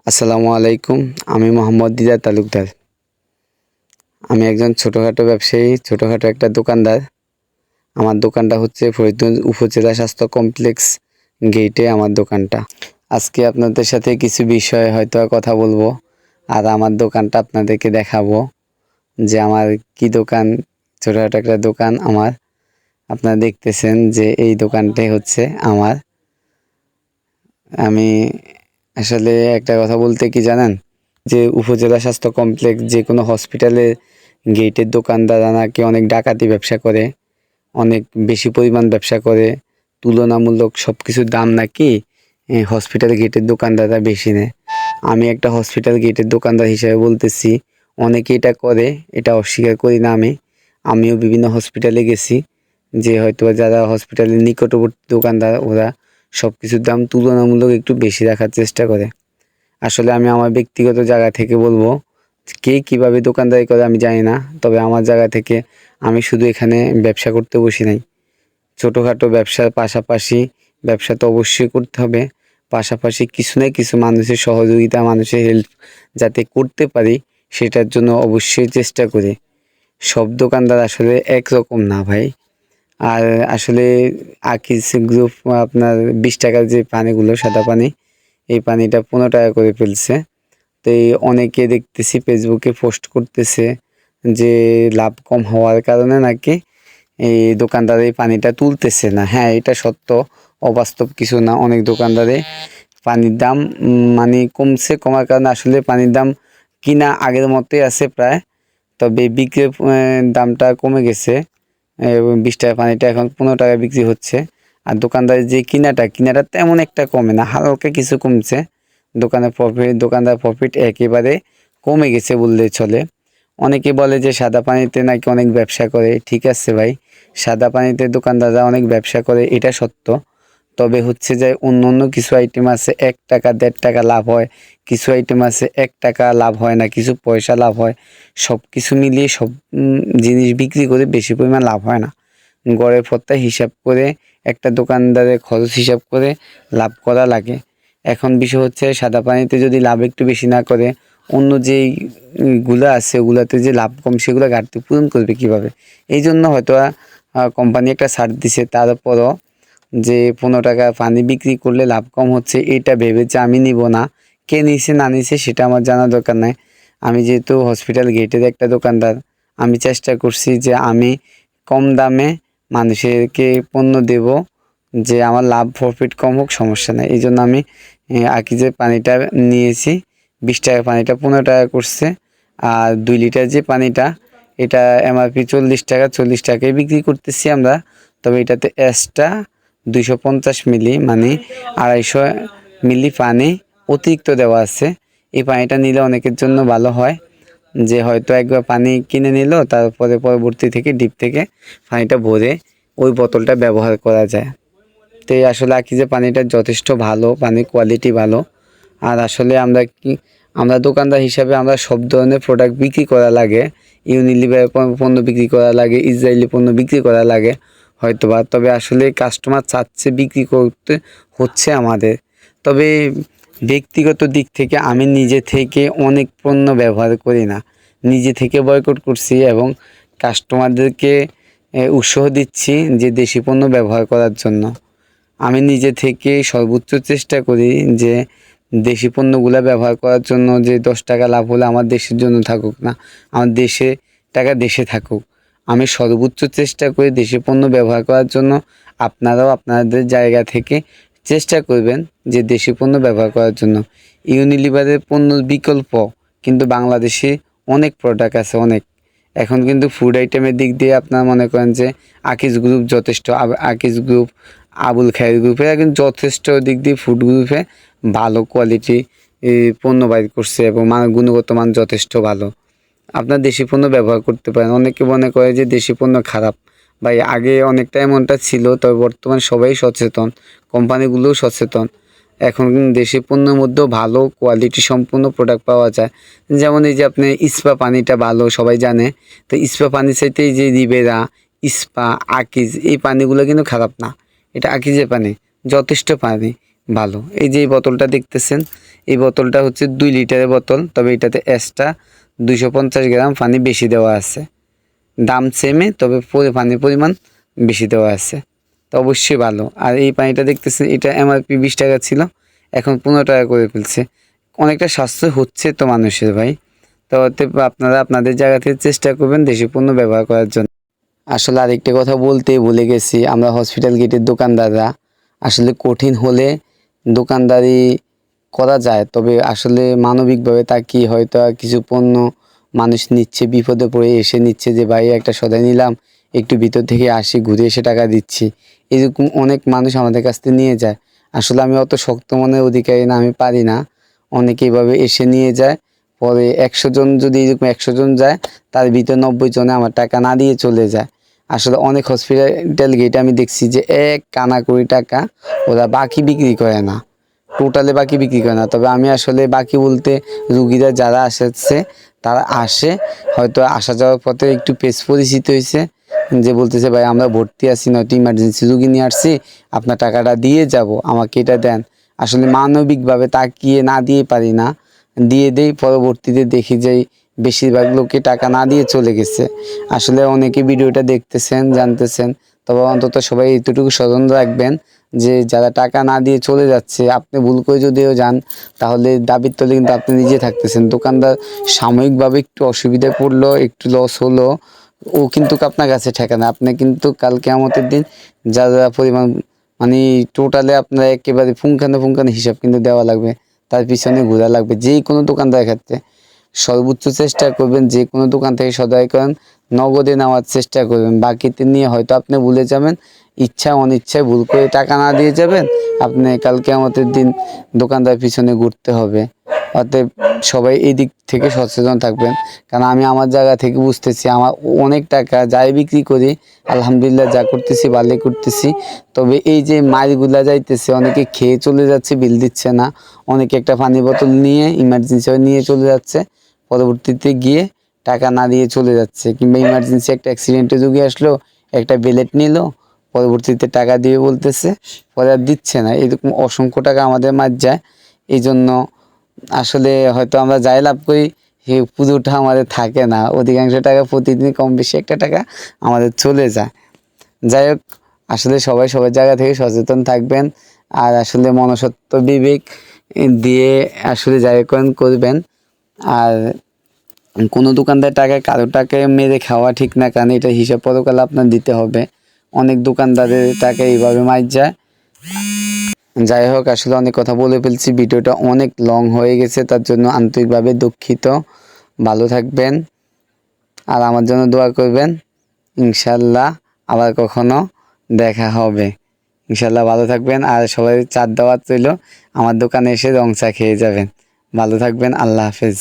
আসসালামু আলাইকুম। আমি মোহাম্মদ দিদার তালুকদার। আমি একজন ছোটোখাটো ব্যবসায়ী, ছোটোখাটো একটা দোকানদার। আমার দোকানটা হচ্ছে ফরিদগঞ্জ উপজেলা স্বাস্থ্য কমপ্লেক্স গেটে আমার দোকানটা। আজকে আপনাদের সাথে কিছু বিষয়ে হয়তো কথা বলবো, আর আমার দোকানটা আপনাদেরকে দেখাবো যে আমার কি দোকান, ছোটোখাটো একটা দোকান আমার। আপনারা দেখতেছেন যে এই দোকানটাই হচ্ছে আমার। আমি আসলে একটা কথা বলতে কি জানেন, যে উপজেলা স্বাস্থ্য কমপ্লেক্স যে কোনো হসপিটালের গেটের দোকানদাররা নাকি অনেক ডাকাতি ব্যবসা করে, অনেক বেশি পরিমাণ ব্যবসা করে, তুলনামূলক সব কিছুর দাম নাকি হসপিটাল গেটের দোকানদাররা বেশি নেয়। আমি একটা হসপিটাল গেটের দোকানদার হিসেবে বলতেছি, অনেকে এটা করে, এটা অস্বীকার করি না। আমিও বিভিন্ন হসপিটালে গেছি, যে হয়তো যারা হসপিটালের নিকটবর্তী দোকানদার ওরা সব কিছুর দাম তুলনামূলক একটু বেশি রাখার চেষ্টা করে। আসলে আমি আমার ব্যক্তিগত জায়গা থেকে বলবো, কে কীভাবে দোকানদারি করে আমি জানি না, তবে আমার জায়গা থেকে আমি শুধু এখানে ব্যবসা করতে বসি নাই। ছোটোখাটো ব্যবসার পাশাপাশি ব্যবসা তো অবশ্যই করতে হবে, পাশাপাশি কিছু না কিছু মানুষের সহযোগিতা, মানুষের হেল্প যাতে করতে পারি সেটার জন্য অবশ্যই চেষ্টা করি। সব দোকানদার আসলে একরকম না ভাই। আর আসলে আকিজ গ্রুপ আপনার 20 টাকার যে পানিগুলো, সাদা পানি, এই পানিটা 15 টাকা করে ফেলছে। তো এই অনেকে দেখতেছি ফেসবুকে পোস্ট করতেছে যে লাভ কম হওয়ার কারণে নাকি এই দোকানদার এই পানিটা তুলতেছে না। হ্যাঁ, এটা সত্য, অবাস্তব কিছু না। অনেক দোকানদারে পানির দাম মানে কমছে, কমার কারণে আসলে পানির দাম কিনা আগের মতোই আছে প্রায়, তবে বিক্রির দামটা কমে গেছে। 20 টাকা পানিটা এখন 15 টাকা বিক্রি হচ্ছে। আর দোকানদারের যে কিনাটা তেমন একটা কমে না, হালকা কিছু কমছে। দোকানদার প্রফিট একেবারে কমে গেছে বললে চলে। অনেকে বলে যে সাদা পানিতে নাকি অনেক ব্যবসা করে। ঠিক আছে ভাই, সাদা পানিতে দোকানদাররা অনেক ব্যবসা করে, এটা সত্য। তবে হচ্ছে যে অন্য কিছু আইটেম আছে 1 টাকা 1.5 টাকা লাভ হয়, কিছু আইটেম আছে 1 টাকা লাভ হয় না, কিছু পয়সা লাভ হয়। সব কিছু মিলিয়ে সব জিনিস বিক্রি করে বেশি পরিমাণ লাভ হয় না। গড়ের পড়তা হিসাব করে একটা দোকানদারের খরচ হিসাব করে লাভ করা লাগে। এখন বিষয় হচ্ছে সাদা পানিতে যদি লাভ একটু বেশি না করে, অন্য যেই গুলা আছে ওগুলাতে যে লাভ কম, সেগুলো ঘাটতি পূরণ করবে কিভাবে? এই জন্য হয়তো কোম্পানি একটা ছাড় দিছে, তারপরও যে 15 টাকা পানি বিক্রি করলে লাভ কম হচ্ছে এটা ভেবেছে আমি নিব না। কে নিছে না নিছে সেটা আমার জানার দরকার নাই। আমি যেহেতু হসপিটাল গেটের একটা দোকানদার, আমি চেষ্টা করছি যে আমি কম দামে মানুষকে পণ্য দেব, যে আমার লাভ প্রফিট কম হোক সমস্যা নেই। এই জন্য আমি আকিজের পানিটা নিয়েছি। 20 টাকা পানিটা 15 টাকা করছে। আর 2 লিটার যে পানিটা, এটা এমআরপি 40 টাকা, 40 টাকায় বিক্রি করতেছি আমরা। তবে এটাতে এক্সট্রা 250 মিলি মানে 250 মিলি পানি অতিরিক্ত দেওয়া আছে। এই পানিটা নিলে অনেকের জন্য ভালো হয়, যে হয়তো একবার পানি কিনে নিল, তারপরে পরবর্তী থেকে ডিপ থেকে পানিটা ভরে ওই বোতলটা ব্যবহার করা যায়। তো এই আসলে আকিজের পানিটা যথেষ্ট ভালো, পানির কোয়ালিটি ভালো। আর আসলে আমরা দোকানদার হিসাবে আমরা সব ধরনের প্রোডাক্ট বিক্রি করা লাগে। ইউনিলিভার পণ্য বিক্রি করা লাগে, ইসরায়েলি পণ্য বিক্রি করা লাগে হয়তোবা। তবে আসলে কাস্টমার চাচ্ছে বিক্রি করতে হচ্ছে আমাদের। তবে ব্যক্তিগত দিক থেকে আমি নিজে থেকে অনেক পণ্য ব্যবহার করি না, নিজে থেকে বয়কট করছি এবং কাস্টমারদেরকে উৎসাহ দিচ্ছি যে দেশি পণ্য ব্যবহার করার জন্য। আমি নিজে থেকে সর্বোচ্চ চেষ্টা করি যে দেশি পণ্যগুলো ব্যবহার করার জন্য, যে 10 টাকা লাভ হলে আমার দেশের জন্য থাকুক না, আমার দেশে টাকা দেশে থাকুক। আমি সর্বোচ্চ চেষ্টা করি দেশি পণ্য ব্যবহার করার জন্য। আপনারাও আপনাদের জায়গা থেকে চেষ্টা করবেন যে দেশি পণ্য ব্যবহার করার জন্য। ইউনিলিভারের পণ্যর বিকল্প কিন্তু বাংলাদেশে অনেক প্রোডাক্ট আছে, অনেক। এখন কিন্তু ফুড আইটেমের দিক দিয়ে আপনারা মনে করেন যে আকিজ গ্রুপ যথেষ্ট, আকিজ গ্রুপ, আবুল খায়ের গ্রুপে কিন্তু যথেষ্ট দিক দিয়ে ফুড গ্রুপে ভালো কোয়ালিটি পণ্য বাইর করছে এবং গুণগত মান যথেষ্ট ভালো। আপনার দেশি পণ্য ব্যবহার করতে পারেন। অনেকে মনে করে যে দেশি পণ্য খারাপ। ভাই, আগে অনেকটা এমনটা ছিল, তবে বর্তমান সবাই সচেতন, কোম্পানিগুলোও সচেতন। এখন দেশি পণ্যের মধ্যেও ভালো কোয়ালিটি সম্পূর্ণ প্রোডাক্ট পাওয়া যায়। যেমন এই যে আপনি ইস্পা পানিটা ভালো সবাই জানে, তো ইস্পা পানি চাইতে এই যে রিবেরা, ইস্পা, আকিজ, এই পানিগুলো কিন্তু খারাপ না। এটা আকিজের পানি, যথেষ্ট পানি, ভালো। এই যে এই বোতলটা দেখতেছেন, এই বোতলটা হচ্ছে 2 লিটারের বোতল, তবে এটাতে এক্সট্রা 250 গ্রাম পানি বেশি দেওয়া আছে। দাম সেমে, তবে পানির পরিমাণ বেশি দেওয়া আছে, তো অবশ্যই ভালো। আর এই পানিটা দেখতেছেন, এটা এমআরপি 20 টাকা ছিল, এখন 15 টাকা করে ফেলছে। অনেকটা সাশ্রয় হচ্ছে তো মানুষের ভাই। তো আপনারা আপনাদের জায়গা থেকে চেষ্টা করবেন দেশি পণ্য ব্যবহার করার জন্য। আসলে আরেকটা কথা বলতে ভুলে গেছি, আমরা হসপিটাল গেটের দোকানদাররা আসলে কঠিন হলে দোকানদারি করা যায়, তবে আসলে মানবিকভাবে তাকিয়ে হয়তো কিছু পণ্য মানুষ নিচ্ছে, বিপদে পড়ে এসে নিচ্ছে যে ভাই একটা সদাই নিলাম, একটু ভিতর থেকে আসি, ঘুরে এসে টাকা দিচ্ছি, এরকম অনেক মানুষ আমাদের কাছ থেকে নিয়ে যায়। আসলে আমি অত শক্ত মনের অধিকারী না, আমি পারি না। অনেকে এভাবে এসে নিয়ে যায়, পরে 100 জন যদি এরকম 100 জন যায়, তার ভিতর 90 জনে আমার টাকা না দিয়ে চলে যায়। আসলে অনেক হসপিটাল গেটে আমি দেখছি যে এক কানা কড়ি টাকা ওরা বাকি বিক্রি করে না, টোটালে বাকি বিক্রি করে না। তবে আমি আসলে বাকি বলতে, রুগীরা যারা আসছে তারা আসে, হয়তো আসা যাওয়ার পথে একটু পেজ পরিচিত হয়েছে, যে বলতেছে ভাই আমরা ভর্তি আছি, নয়তো ইমার্জেন্সি রুগী নিয়ে আসছি, আপনার টাকাটা দিয়ে যাব, আমাকে এটা দেন। আসলে মানবিকভাবে তাকিয়ে না দিয়ে পারি না, দিয়ে দেই, পরবর্তীতে দেখি যে বেশিরভাগ লোকে টাকা না দিয়ে চলে গেছে। আসলে অনেকে ভিডিওটা দেখতেছেন, জানতেছেন, তবে অন্তত সবাই এতটুকু স্মরণ রাখবেন যে যারা টাকা না দিয়ে চলে যাচ্ছে, আপনি ভুল করে যদিও যান, তাহলে দাবির তলে কিন্তু আপনি নিজে থাকতেছেন। দোকানদার সাময়িকভাবে একটু অসুবিধায় পড়লো, একটু লস হলো, ও কিন্তু আপনার কাছে ঠেকে না। আপনি কিন্তু কাল কিয়ামতের দিন যা যা পরিমাণ, মানে টোটালে আপনার একেবারে পুঙ্খানে হিসাব কিন্তু দেওয়া লাগবে, তার পিছনে ঘোরা লাগবে। যে কোনো দোকানদারের ক্ষেত্রে সর্বোচ্চ চেষ্টা করবেন, যে কোনো দোকান থেকে সদাই করেন নগদে নেওয়ার চেষ্টা করবেন। বাকিতে নিয়ে হয়তো আপনি ভুলে যাবেন, ইচ্ছা অনিচ্ছায় ভুল করে টাকা না দিয়ে যাবেন, আপনি কাল কিয়ামতের দিন দোকানদার পিছনে ঘুরতে হবে। অতএব সবাই এই দিক থেকে সচেতন থাকবেন, কারণ আমি আমার জায়গা থেকে বুঝতেছি, আমার অনেক টাকা যাই বিক্রি করি, আলহামদুলিল্লাহ যা করতেছি ভালোই করতেছি। তবে এই যে মাইলগুলা যাইতেছে, অনেকে খেয়ে চলে যাচ্ছে, বিল দিচ্ছে না, অনেকে একটা পানি বোতল নিয়ে ইমার্জেন্সি নিয়ে চলে যাচ্ছে, পরবর্তীতে গিয়ে টাকা না দিয়ে চলে যাচ্ছে। কিংবা ইমার্জেন্সি একটা অ্যাক্সিডেন্টে রুগী আসলো, একটা বেলেট নিল, পরবর্তীতে টাকা দিয়ে বলতেছে, পরে আর দিচ্ছে না। এরকম অসংখ্য টাকা আমাদের মার যায়। এই জন্য আসলে হয়তো আমরা যাই লাভ করি, সেই পুজোটা আমাদের থাকে না, অধিকাংশ টাকা প্রতিদিন কম বেশি একটা টাকা আমাদের চলে যায়। যাই হোক, আসলে সবাই সবার জায়গা থেকে সচেতন থাকবেন, আর আসলে মনসত্ব বিবেক দিয়ে আসলে যাই করবেন। আর কোনো দোকানদার টাকা কারো টাকায় মেরে খাওয়া ঠিক না, কারণ এটা হিসাব পরকালে আপনার দিতে হবে। অনেক দোকানদারের টাকা এইভাবে মার যায়। যাই হোক, আসলে অনেক কথা বলে ফেলছি, ভিডিওটা অনেক লং হয়ে গেছে, তার জন্য আন্তরিকভাবে দুঃখিত। ভালো থাকবেন আর আমার জন্য দোয়া করবেন। ইনশাল্লাহ আবার কখনো দেখা হবে। ইনশাল্লাহ ভালো থাকবেন, আর সবাই চাঁদ দাওয়াত রইল, আমার দোকানে এসে রং চা খেয়ে যাবেন। ভালো থাকবেন, আল্লাহ হাফেজ।